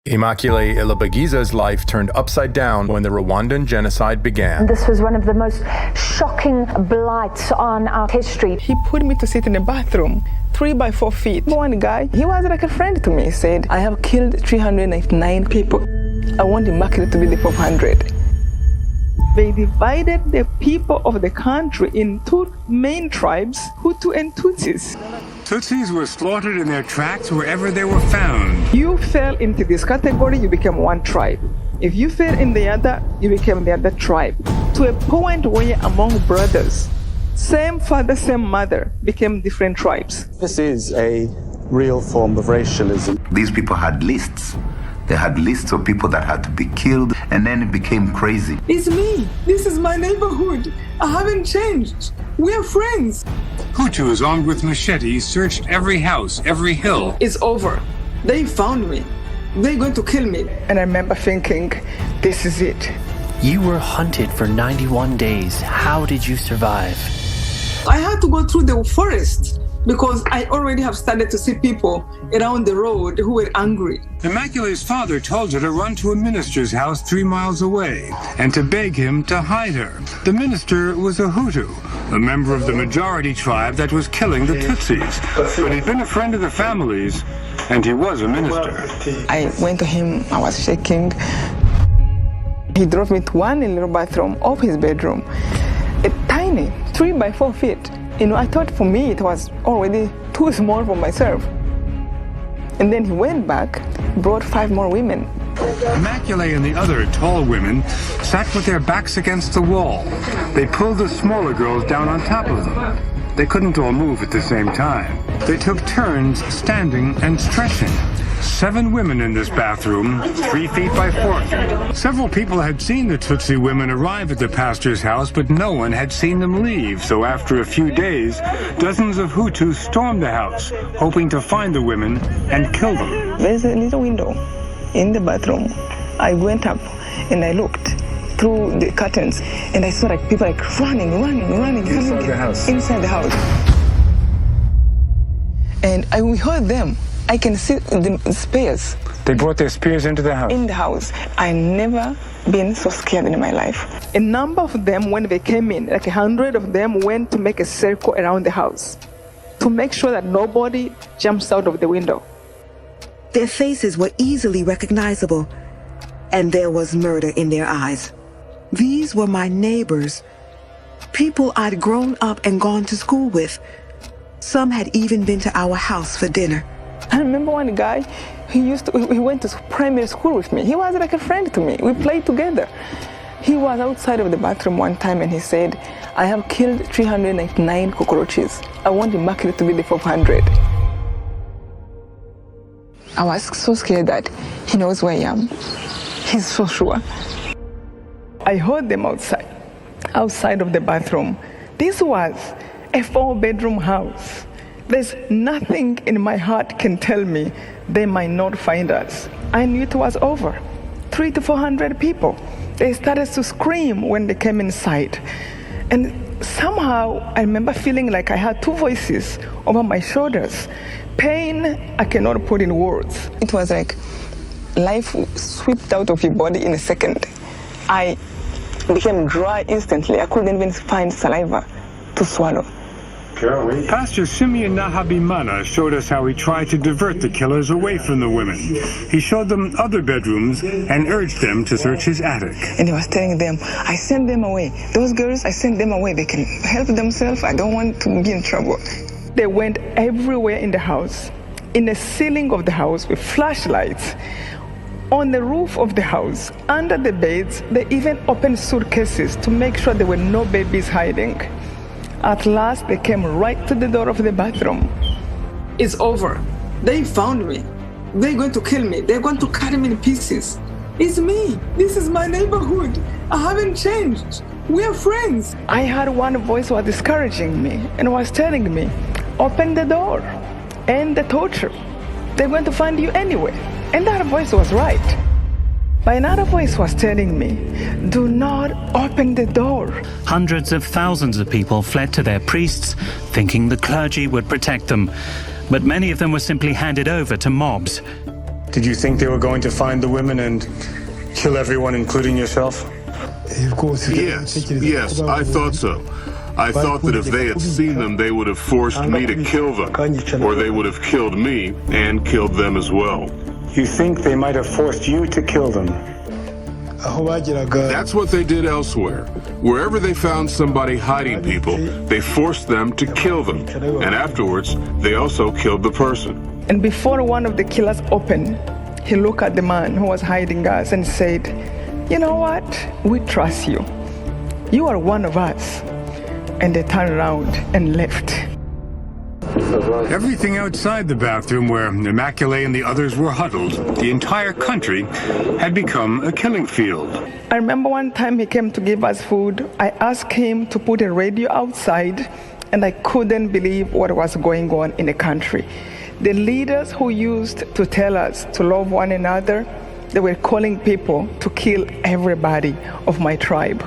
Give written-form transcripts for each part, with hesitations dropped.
Immaculée Ilibagiza's life turned upside down when the Rwandan genocide began. This was one of the most shocking blights on our history. He put me to sit in a bathroom, 3 by 4 feet. One guy, he was like a friend to me. He said, I have killed 399 people. I want Immaculée to be the 400. They divided the people of the country in 2 main tribes, Hutu and Tutsis. Tutsis were slaughtered in their tracks wherever they were found. You fell into this category, you became one tribe. If you fell in the other, you became the other tribe. To a point where among brothers, same father, same mother, became different tribes. This is a real form of racialism. These people had lists. They had lists of people that had to be killed, and then it became crazy. It's me. This is my neighborhood. I haven't changed. We're friends. Hutus armed with machetes searched every house, every hill. It's over. They found me. They're going to kill me. And I remember thinking, this is it. You were hunted for 91 days. How did you survive? I had to go through the forest because I already have started to see people around the road who were angry. Immaculée's father told her to run to a minister's house 3 miles away and to beg him to hide her. The minister was a Hutu, a member of the majority tribe that was killing the Tutsis. But he'd been a friend of the family's, and he was a minister. I went to him, I was shaking. He drove me to one little bathroom of his bedroom, a tiny 3 by 4 feet. I thought for me it was already too small for myself. And then he went back, brought 5 more women. Immaculée and the other tall women sat with their backs against the wall. They pulled the smaller girls down on top of them. They couldn't all move at the same time. They took turns standing and stretching. 7 women in this bathroom, 3 feet by 4 feet. Several people had seen the Tutsi women arrive at the pastor's house, but no one had seen them leave. So after a few days, dozens of Hutus stormed the house, hoping to find the women and kill them. There's a little window in the bathroom. I went up and I looked through the curtains and I saw people running. Inside the house? Inside the house. And we heard them. I can see the spears. They brought their spears into the house? In the house. I never been so scared in my life. A number of them, when they came in, 100 of them went to make a circle around the house to make sure that nobody jumps out of the window. Their faces were easily recognizable, and there was murder in their eyes. These were my neighbors, people I'd grown up and gone to school with. Some had even been to our house for dinner. I remember one guy, he went to primary school with me. He was like a friend to me. We played together. He was outside of the bathroom one time and he said, I have killed 399 cockroaches. I want Immaculée to be the 400. I was so scared that he knows where I am. He's so sure. I heard them outside of the bathroom. This was a 4-bedroom house. There's nothing in my heart can tell me they might not find us. I knew it was over. 300 to 400 people. They started to scream when they came inside. And somehow I remember feeling like I had 2 voices over my shoulders. Pain I cannot put in words. It was like life swept out of your body in a second. I became dry instantly. I couldn't even find saliva to swallow. Pastor Simeon Nahabimana showed us how he tried to divert the killers away from the women. He showed them other bedrooms and urged them to search his attic. And he was telling them, I send them away. Those girls, I send them away. They can help themselves. I don't want to be in trouble. They went everywhere in the house, in the ceiling of the house with flashlights, on the roof of the house, under the beds. They even opened suitcases to make sure there were no babies hiding. At last, they came right to the door of the bathroom. It's over. They found me. They're going to kill me. They're going to cut me in pieces. It's me. This is my neighborhood. I haven't changed. We're friends. I heard one voice was discouraging me and was telling me, open the door, end the torture. They're going to find you anyway. And that voice was right. But another voice was telling me, do not open the door. Hundreds of thousands of people fled to their priests, thinking the clergy would protect them. But many of them were simply handed over to mobs. Did you think they were going to find the women and kill everyone, including yourself? Yes, I thought so. I thought that if they had seen them, they would have forced me to kill them, or they would have killed me and killed them as well. You think they might have forced you to kill them? That's what they did elsewhere. Wherever they found somebody hiding people, they forced them to kill them, and afterwards, they also killed the person. And before one of the killers opened, he looked at the man who was hiding us and said, "You know what? We trust you. You are one of us." And they turned around and left. Everything outside the bathroom where Immaculée and the others were huddled, the entire country, had become a killing field. I remember one time he came to give us food. I asked him to put a radio outside, and I couldn't believe what was going on in the country. The leaders who used to tell us to love one another, they were calling people to kill everybody of my tribe.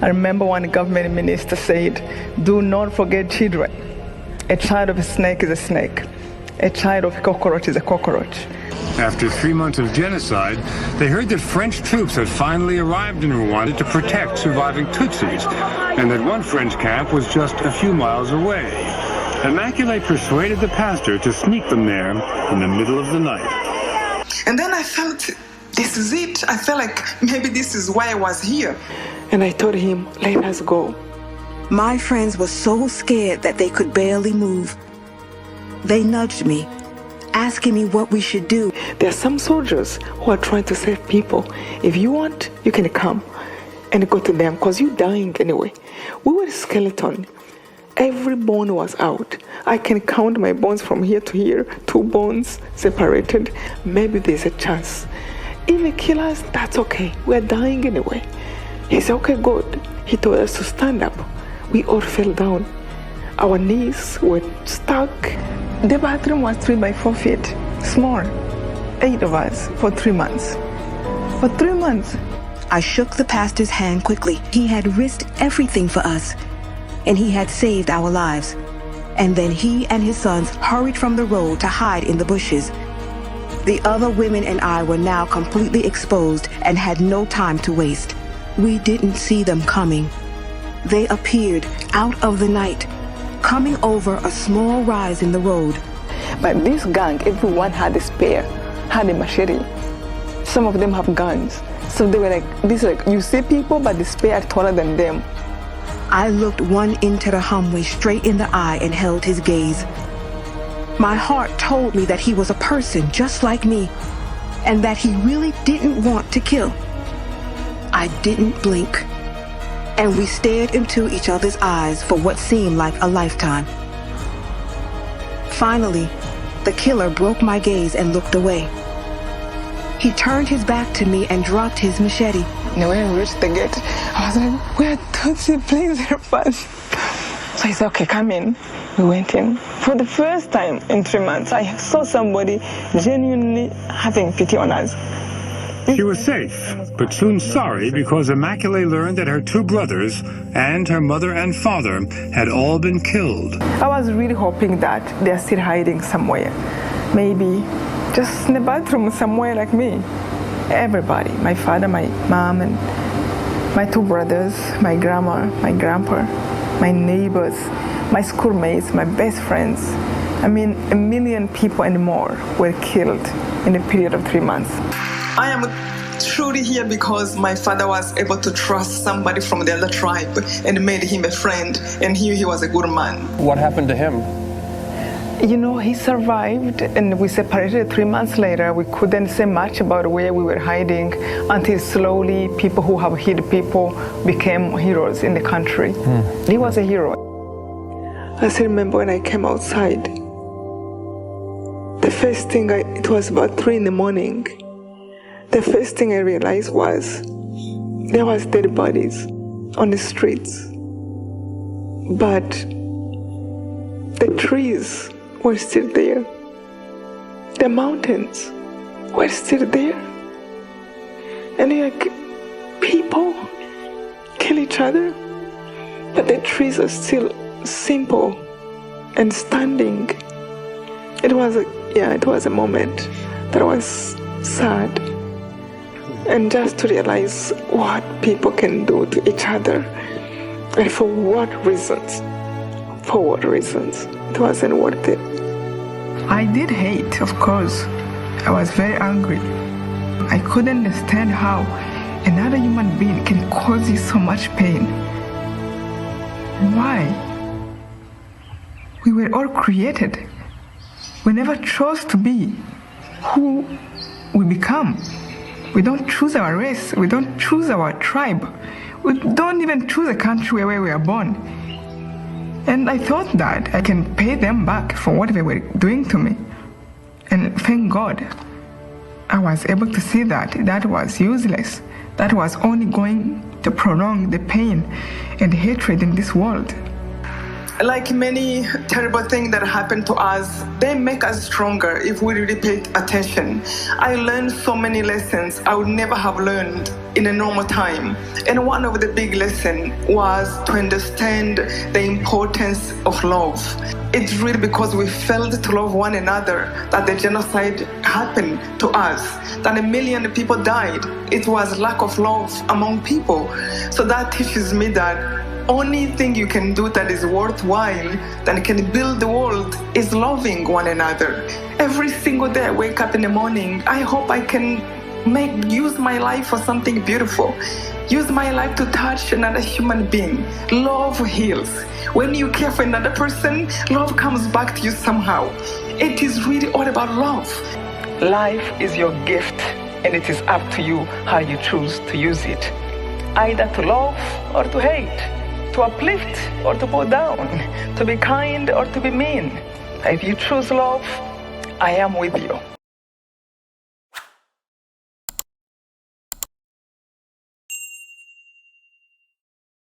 I remember one government minister said, "Do not forget children. A child of a snake is a snake. A child of a cockroach is a cockroach." After 3 months of genocide, they heard that French troops had finally arrived in Rwanda to protect surviving Tutsis, and that one French camp was just a few miles away. Immaculée persuaded the pastor to sneak them there in the middle of the night. And then I felt, this is it. I felt like maybe this is why I was here. And I told him, "Let us go." My friends were so scared that they could barely move. They nudged me, asking me what we should do. There are some soldiers who are trying to save people. If you want, you can come and go to them because you're dying anyway. We were a skeleton. Every bone was out. I can count my bones from here to here, 2 bones separated. Maybe there's a chance. If they kill us, that's okay. We're dying anyway. He said, "Okay, good." He told us to stand up. We all fell down. Our knees were stuck. The bathroom was 3 by 4 feet, small. 8 of us for 3 months. For 3 months. I shook the pastor's hand quickly. He had risked everything for us, and he had saved our lives. And then he and his sons hurried from the road to hide in the bushes. The other women and I were now completely exposed and had no time to waste. We didn't see them coming. They appeared out of the night, coming over a small rise in the road. But this gang, everyone had a spear, had a machete. Some of them have guns. So they were like, you see people, but the spear are taller than them. I looked one Interahamwe straight in the eye and held his gaze. My heart told me that he was a person just like me, and that he really didn't want to kill. I didn't blink, and we stared into each other's eyes for what seemed like a lifetime. Finally, the killer broke my gaze and looked away. He turned his back to me and dropped his machete. And when we reached the gate, I was like, "We're Tutsi, please help us." So he said, "Okay, come in." We went in. For the first time in 3 months, I saw somebody genuinely having pity on us. She was safe, but soon sorry because Immaculée learned that her 2 brothers and her mother and father had all been killed. I was really hoping that they're still hiding somewhere. Maybe just in the bathroom somewhere like me. Everybody, my father, my mom, and my 2 brothers, my grandma, my grandpa, my neighbors, my schoolmates, my best friends. I mean, 1 million people and more were killed in a period of 3 months. I am truly here because my father was able to trust somebody from the other tribe and made him a friend, and he was a good man. What happened to him? You know, he survived, and we separated 3 months later. We couldn't say much about where we were hiding until slowly people who have hid people became heroes in the country. He was a hero. I still remember when I came outside. The first thing, it was about 3 in the morning. The first thing I realized was there was dead bodies on the streets. But the trees were still there. The mountains were still there. And like, people kill each other, but the trees are still simple and standing. It was a moment that was sad. And just to realize what people can do to each other and for what reasons. It wasn't worth it. I did hate, of course. I was very angry. I couldn't understand how another human being can cause you so much pain. Why? We were all created. We never chose to be who we become. We don't choose our race. We don't choose our tribe. We don't even choose a country where we are born. And I thought that I can pay them back for what they were doing to me. And thank God, I was able to see that that was useless. That was only going to prolong the pain and hatred in this world. Like many terrible things that happen to us, they make us stronger if we really pay attention. I learned so many lessons I would never have learned in a normal time. And one of the big lessons was to understand the importance of love. It's really because we failed to love one another that the genocide happened to us, that 1 million people died. It was lack of love among people. So that teaches me that only thing you can do that is worthwhile, that can build the world, is loving one another. Every single day I wake up in the morning, I hope I can use my life for something beautiful. Use my life to touch another human being. Love heals. When you care for another person, love comes back to you somehow. It is really all about love. Life is your gift, and it is up to you how you choose to use it. Either to love or to hate. To uplift or to pull down, to be kind or to be mean. If you choose love, I am with you.